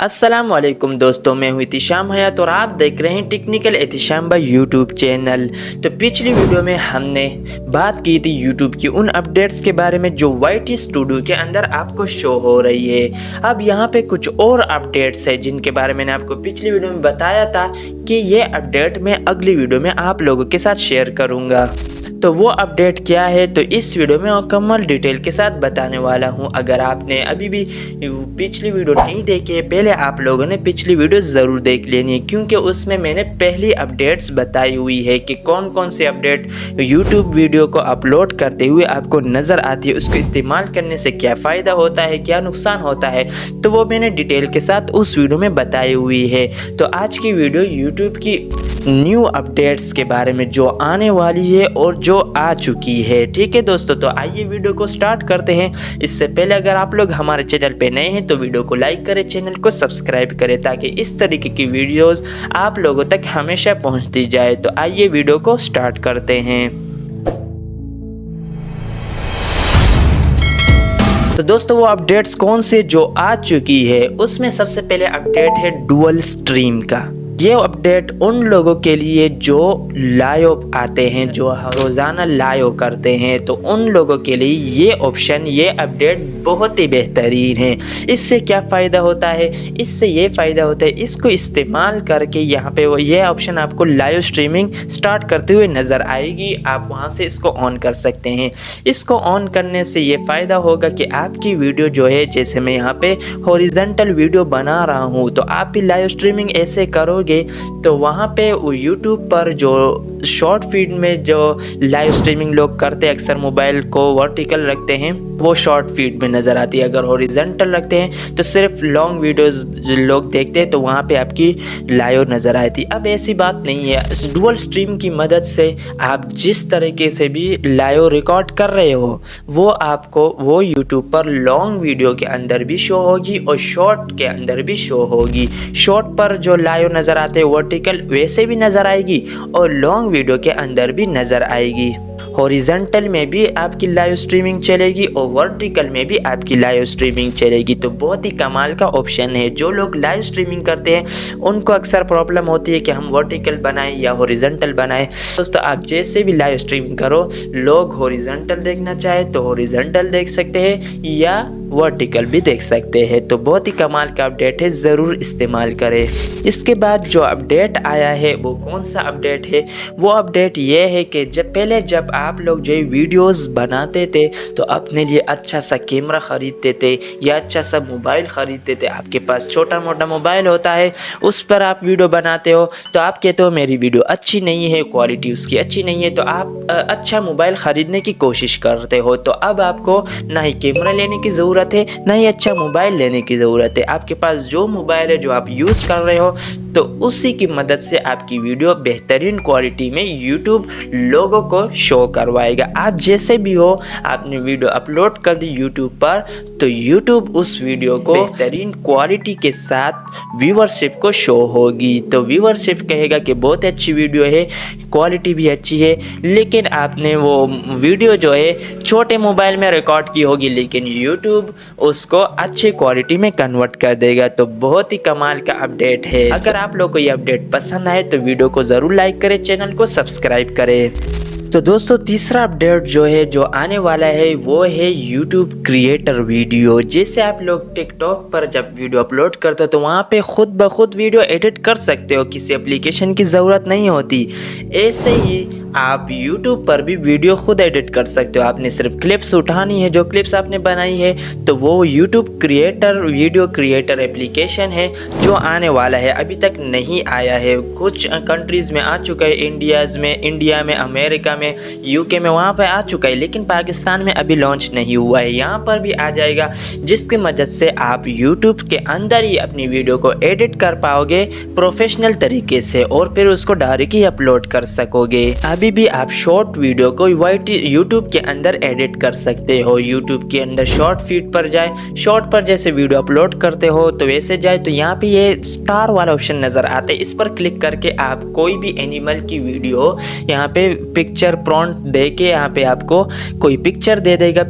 अस्सलाम वालेकुम दोस्तों, मैं हूं इतिशाम हयात और आप देख रहे हैं टेक्निकल इतिशाम बाय यूट्यूब चैनल। तो पिछली वीडियो में हमने बात की थी यूट्यूब की उन अपडेट्स के बारे में जो YT स्टूडियो के अंदर आपको शो हो रही है। अब यहाँ पे कुछ और अपडेट्स है जिनके बारे में मैंने आपको पिछली वीडियो में बताया था कि ये अपडेट मैं अगली वीडियो में आप लोगों के साथ शेयर करूँगा। तो वो अपडेट क्या है तो इस वीडियो में मुकम्मल डिटेल के साथ बताने वाला हूं। अगर आपने अभी भी पिछली वीडियो नहीं देखी है, पहले आप लोगों ने पिछली वीडियो ज़रूर देख लेनी है, क्योंकि उसमें मैंने पहली अपडेट्स बताई हुई है कि कौन कौन सी अपडेट यूट्यूब वीडियो को अपलोड करते हुए आपको नज़र आती है, उसको इस्तेमाल करने से क्या फ़ायदा होता है, क्या नुकसान होता है, तो वो मैंने डिटेल के साथ उस वीडियो में बताई हुई है। तो आज की वीडियो यूट्यूब की न्यू अपडेट्स के बारे में जो आने वाली है और जो आ चुकी है। ठीक है दोस्तों, तो आइए वीडियो को स्टार्ट करते हैं। इससे पहले अगर आप लोग हमारे चैनल पे नए हैं तो वीडियो को लाइक करें, चैनल को सब्सक्राइब करें ताकि इस तरीके की वीडियोस आप लोगों तक हमेशा पहुंचती जाए। तो आइए वीडियो को स्टार्ट करते हैं। तो दोस्तों वो अपडेट्स कौन से जो आ चुकी है, उसमें सबसे पहले अपडेट है डुअल स्ट्रीम का। ये अपडेट उन लोगों के लिए जो लाइव आते हैं, जो रोज़ाना लाइव करते हैं, तो उन लोगों के लिए ये ऑप्शन, ये अपडेट बहुत ही बेहतरीन है। इससे क्या फ़ायदा होता है? इससे ये फ़ायदा होता है, इसको इस्तेमाल करके यहाँ पे वो ये ऑप्शन आपको लाइव स्ट्रीमिंग स्टार्ट करते हुए नज़र आएगी। आप वहाँ से इसको ऑन कर सकते हैं। इसको ऑन करने से ये फ़ायदा होगा कि आपकी वीडियो जो है, जैसे मैं यहाँ पे हॉरिजॉन्टल वीडियो बना रहा हूँ, तो आप भी लाइव स्ट्रीमिंग ऐसे करोगे तो वहाँ पे यूट्यूब पर जो शॉर्ट फीड में जो लाइव स्ट्रीमिंग लोग करते हैं, अक्सर मोबाइल को वर्टिकल रखते हैं, वो शॉर्ट फीड में नज़र आती है। अगर हॉरिजॉन्टल रखते हैं तो सिर्फ लॉन्ग वीडियोस जो लोग देखते हैं, तो वहाँ पे आपकी लाइव नज़र आती है। अब ऐसी बात नहीं है, इस डुअल स्ट्रीम की मदद से आप जिस तरीके से भी लाइव रिकॉर्ड कर रहे हो वो आपको वो यूट्यूब पर लॉन्ग वीडियो के अंदर भी शो होगी और शॉर्ट के अंदर भी शो होगी। शॉर्ट पर जो लाइव नज़र आते हैं वर्टिकल वैसे भी नज़र आएगी और लॉन्ग वीडियो के अंदर भी नज़र आएगी। हॉरिजॉन्टल में भी आपकी लाइव स्ट्रीमिंग चलेगी और वर्टिकल में भी आपकी लाइव स्ट्रीमिंग चलेगी। तो बहुत ही कमाल का ऑप्शन है। जो लोग लाइव स्ट्रीमिंग करते हैं उनको अक्सर प्रॉब्लम होती है कि हम वर्टिकल बनाएं या हॉरिजॉन्टल बनाएं। दोस्तों आप जैसे भी लाइव स्ट्रीमिंग करो, लोग हॉरिजॉन्टल देखना चाहे तो हॉरिजॉन्टल देख सकते हैं या वर्टिकल भी देख सकते हैं। तो बहुत ही कमाल का अपडेट है, ज़रूर इस्तेमाल करें। इसके बाद जो अपडेट आया है वो कौन सा अपडेट है? वो अपडेट ये है कि जब आप लोग जो वीडियोस बनाते थे तो अपने लिए अच्छा सा कैमरा ख़रीदते थे या अच्छा सा मोबाइल ख़रीदते थे। आपके पास छोटा मोटा मोबाइल होता है, उस पर आप वीडियो बनाते हो, तो आप कहते हो मेरी वीडियो अच्छी नहीं है, क्वालिटी उसकी अच्छी नहीं है, तो आप अच्छा मोबाइल ख़रीदने की कोशिश करते हो। तो अब आपको ना ही कैमरा लेने की ज़रूरत है, ना ही अच्छा मोबाइल लेने की ज़रूरत है। आपके पास जो मोबाइल है, जो आप यूज़ कर रहे हो, तो उसी की मदद से आपकी वीडियो बेहतरीन क्वालिटी में यूट्यूब लोगों को शो करवाएगा। आप जैसे भी हो, आपने वीडियो अपलोड कर दी यूट्यूब पर, तो यूट्यूब उस वीडियो को बेहतरीन क्वालिटी के साथ व्यूअरशिप को शो होगी। तो व्यूअरशिप कहेगा कि बहुत अच्छी वीडियो है, क्वालिटी भी अच्छी है, लेकिन आपने वो वीडियो जो है छोटे मोबाइल में रिकॉर्ड की होगी, लेकिन यूट्यूब उसको अच्छी क्वालिटी में कन्वर्ट कर देगा। तो बहुत ही कमाल का अपडेट है। अगर आप लोग को ये अपडेट पसंद आए तो वीडियो को ज़रूर लाइक करें, चैनल को सब्सक्राइब करें। तो दोस्तों तीसरा अपडेट जो है, जो आने वाला है, वो है YouTube क्रिएटर वीडियो। जैसे आप लोग टिकटॉक पर जब वीडियो अपलोड करते हो तो वहाँ पे खुद ब खुद वीडियो एडिट कर सकते हो, किसी एप्लीकेशन की ज़रूरत नहीं होती। ऐसे ही आप YouTube पर भी वीडियो खुद एडिट कर सकते हो। आपने सिर्फ क्लिप्स उठानी है, जो क्लिप्स आपने बनाई है, तो वो YouTube creator video creator application है जो आने वाला है। अभी तक नहीं आया है, कुछ कंट्रीज़ में आ चुका है, इंडिया में, अमेरिका में, UK में वहाँ पर आ चुका है, लेकिन पाकिस्तान में अभी लॉन्च नहीं हुआ है। यहाँ पर भी आ जाएगा, जिसकी मदद से आप YouTube के अंदर ही अपनी वीडियो को एडिट कर पाओगे प्रोफेशनल तरीके से और फिर उसको डायरेक्ट ही अपलोड कर सकोगे। अभी भी आप शॉर्ट वीडियो को YouTube के अंदर एडिट कर सकते हो। YouTube के अंदर शॉर्ट फीड पर जाए, शॉर्ट पर जैसे वीडियो अपलोड करते हो तो वैसे जाए, तो यहाँ पे ये स्टार वाला ऑप्शन नज़र आता है। इस पर क्लिक करके आप कोई भी एनिमल की वीडियो यहाँ पे पिक्चर प्रॉम्प्ट दे के यहाँ पे आपको कोई पिक्चर दे देगा।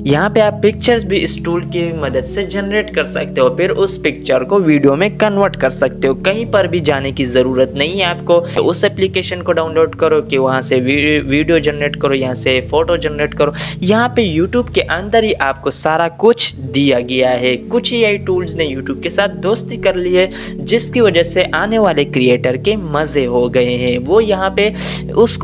यहाँ पे आप पिक्चर्स भी इस टूल की मदद से जनरेट कर सकते हो, फिर उस पिक्चर को वीडियो में कन्वर्ट कर सकते हो। कहीं पर भी जाने की ज़रूरत नहीं है आपको। तो उस एप्लीकेशन को डाउनलोड करो कि वहाँ से वीडियो जनरेट करो, यहाँ से फ़ोटो जनरेट करो। यहाँ पे यूट्यूब के अंदर ही आपको सारा कुछ दिया गया है। कुछ AI टूल्स ने यूट्यूब के साथ दोस्ती कर ली है, जिसकी वजह से आने वाले क्रिएटर के मज़े हो गए हैं। वो यहाँ पे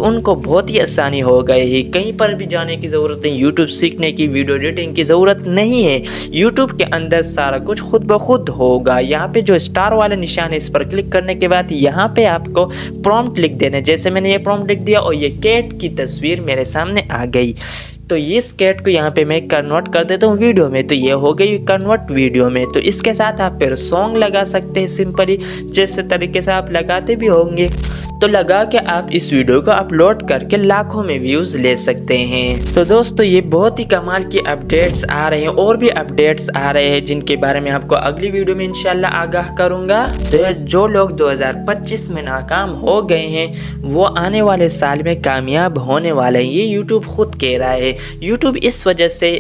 उनको बहुत ही आसानी हो गई है। कहीं पर भी जाने की ज़रूरत नहीं, यूट्यूब सीखने की, वीडियो एडिटिंग की ज़रूरत नहीं है। यूट्यूब के अंदर सारा कुछ खुद ब खुद होगा। यहाँ पे जो स्टार वाला निशान है, इस पर क्लिक करने के बाद यहाँ पे आपको प्रॉम्प्ट लिख देना है। जैसे मैंने ये प्रॉम्प्ट लिख दिया और ये कैट की तस्वीर मेरे सामने आ गई। तो इस कैट को यहाँ पे मैं कन्वर्ट कर देता हूँ वीडियो में, तो ये हो गई कन्वर्ट वीडियो में। तो इसके साथ आप फिर सॉन्ग लगा सकते हैं सिंपली, जैसे तरीके से आप लगाते भी होंगे। तो लगा के आप इस वीडियो को अपलोड करके लाखों में व्यूज़ ले सकते हैं। तो दोस्तों ये बहुत ही कमाल की अपडेट्स आ रहे हैं, और भी अपडेट्स आ रहे हैं जिनके बारे में आपको अगली वीडियो में इंशाल्लाह आगाह करूंगा। तो जो लोग 2025 में नाकाम हो गए हैं वो आने वाले साल में कामयाब होने वाले हैं, ये यूट्यूब खुद कह रहा है। यूट्यूब इस वजह से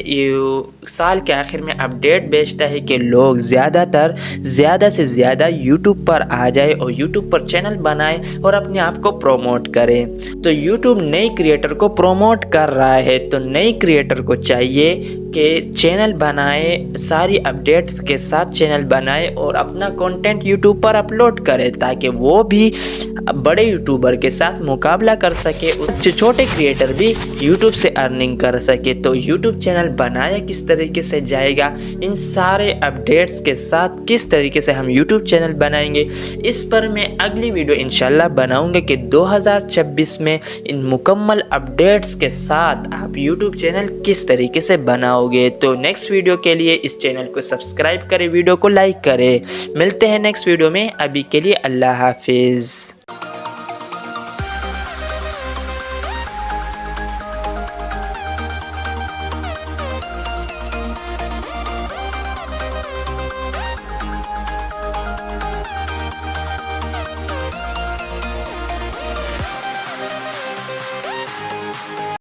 साल के आखिर में अपडेट भेजता है कि लोग ज़्यादा से ज़्यादा यूट्यूब पर आ जाए और यूट्यूब पर चैनल बनाए और अपने आप को प्रमोट करें। तो यूट्यूब नए क्रिएटर को प्रमोट कर रहा है, तो नए क्रिएटर को चाहिए कि चैनल बनाए, सारी अपडेट्स के साथ चैनल बनाए और अपना कंटेंट यूट्यूब पर अपलोड करे, ताकि वो भी बड़े यूट्यूबर के साथ मुकाबला कर सके, छोटे क्रिएटर भी यूट्यूब से अर्निंग कर सके। तो यूट्यूब चैनल बनाया किस तरीके से जाएगा, इन सारे अपडेट्स के साथ किस तरीके से हम यूट्यूब चैनल बनाएंगे, इस पर मैं अगली वीडियो इंशाल्लाह बनाऊंगा कि 2026 में इन मुकम्मल अपडेट्स के साथ आप यूट्यूब चैनल किस तरीके से बनाओगे। तो नेक्स्ट वीडियो के लिए इस चैनल को सब्सक्राइब करें, वीडियो को लाइक करें। मिलते हैं नेक्स्ट वीडियो में, अभी के लिए अल्लाह हाफिज़।